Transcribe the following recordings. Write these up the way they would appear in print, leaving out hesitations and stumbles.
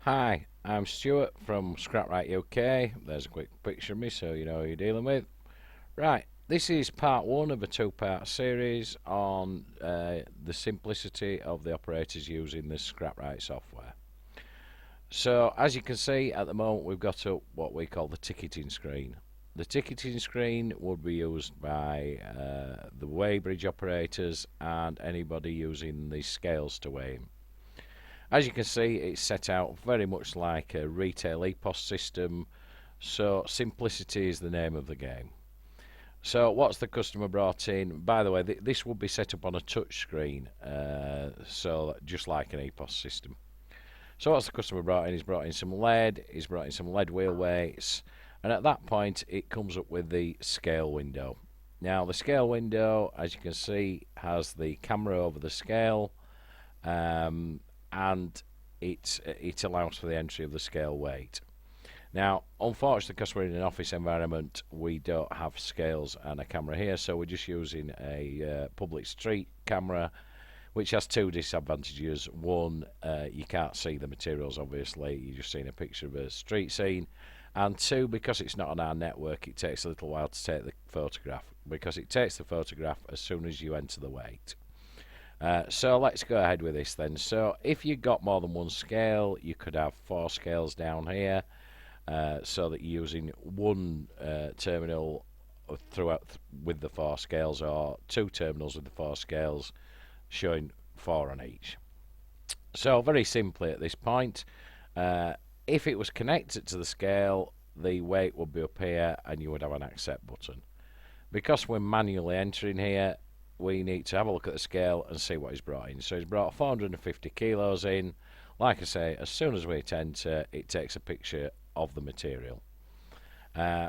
Hi, I'm Stuart from ScrapRight UK. There's a quick picture of me so you know who you're dealing with. Right, this is part one of a two-part series on the simplicity of the operators using the ScrapRight software. So as you can see at the moment we've got up what we call the ticketing screen. The ticketing screen would be used by the weighbridge operators and anybody using the scales to weigh. As you can see, it's set out very much like a retail EPOS system, so simplicity is the name of the game. So what's the customer brought in? By the way, this will be set up on a touch screen, so just like an EPOS system. So what's the customer brought in? He's brought in some lead, he's brought in some lead wheel weights, and at that point it comes up with the scale window. Now the scale window, as you can see, has the camera over the scale, and it allows for the entry of the scale weight. Now, unfortunately, because we're in an office environment, we don't have scales and a camera here, so we're just using a public street camera, which has two disadvantages. One, you can't see the materials, obviously, you're just seeing a picture of a street scene. And two, because it's not on our network, it takes a little while to take the photograph, because it takes the photograph as soon as you enter the weight. So let's go ahead with this then. So if you got more than one scale, you could have four scales down here, so that you're using one terminal throughout with the four scales, or two terminals with the four scales, showing four on each. So very simply at this point, if it was connected to the scale, the weight would be up here and you would have an accept button. Because we're manually entering here, we need to have a look at the scale and see what he's brought in. So he's brought 450 kilos in. Like I say, as soon as we hit enter, it takes a picture of the material.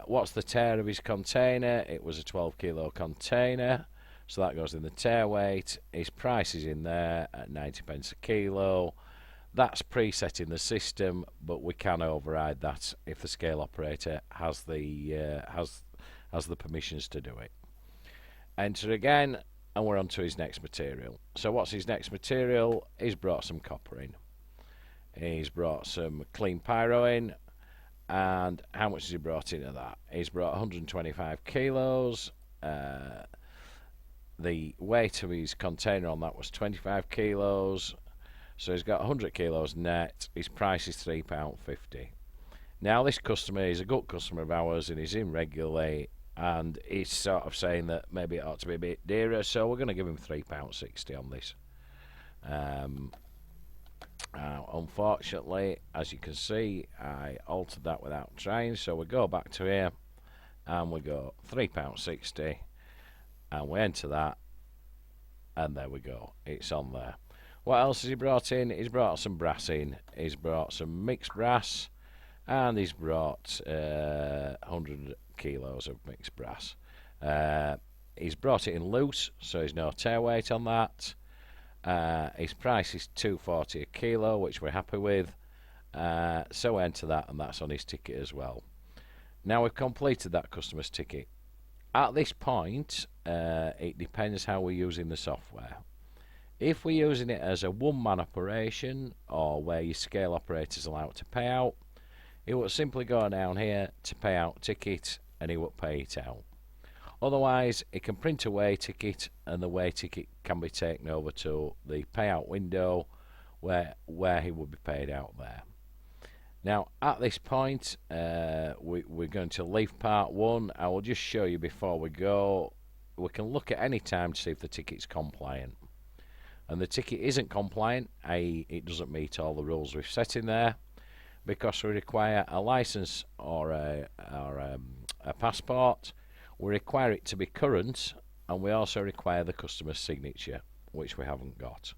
What's the tear of his container? It was a 12 kilo container, so that goes in the tear weight. His price is in there at 90 pence a kilo. That's preset in the system, but we can override that if the scale operator has the permissions to do it. Enter again, and we're on to his next material. So what's his next material? He's brought some copper in. He's brought some clean pyro in. And how much has he brought into that? He's brought 125 kilos. The weight of his container on that was 25 kilos. So he's got 100 kilos net. His price is £3.50. Now this customer is a good customer of ours and he's in regularly, and he's sort of saying that maybe it ought to be a bit dearer, so we're going to give him £3.60 on this. Unfortunately, as you can see, I altered that without trying, so we go back to here and we go £3.60 and we enter that, and there we go, it's on there. What else has he brought in? He's brought some brass in. He's brought some mixed brass, and he's brought 100 kilos of mixed brass. He's brought it in loose, so there's no tear weight on that. His price is £2.40 a kilo, which we're happy with. So enter that, and that's on his ticket as well. Now we've completed that customer's ticket. At this point, it depends how we're using the software. If we're using it as a one-man operation, or where your scale operator is allowed to pay out, it will simply go down here to pay out ticket, and he will pay it out. Otherwise, it can print a weigh ticket, and the weigh ticket can be taken over to the payout window where he will be paid out there. Now, at this point, we're going to leave part one. I will just show you before we go. We can look at any time to see if the ticket's compliant. And the ticket isn't compliant, i.e. it doesn't meet all the rules we've set in there, because we require a license or a passport. We require it to be current, and we also require the customer's signature, which we haven't got.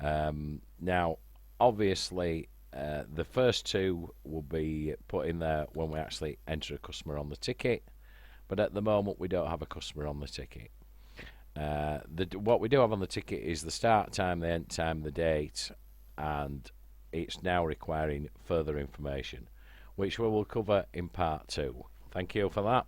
Now, obviously, the first two will be put in there when we actually enter a customer on the ticket, but at the moment we don't have a customer on the ticket. What we do have on the ticket is the start time, the end time, the date, and it's now requiring further information, which we will cover in part two. Thank you for that.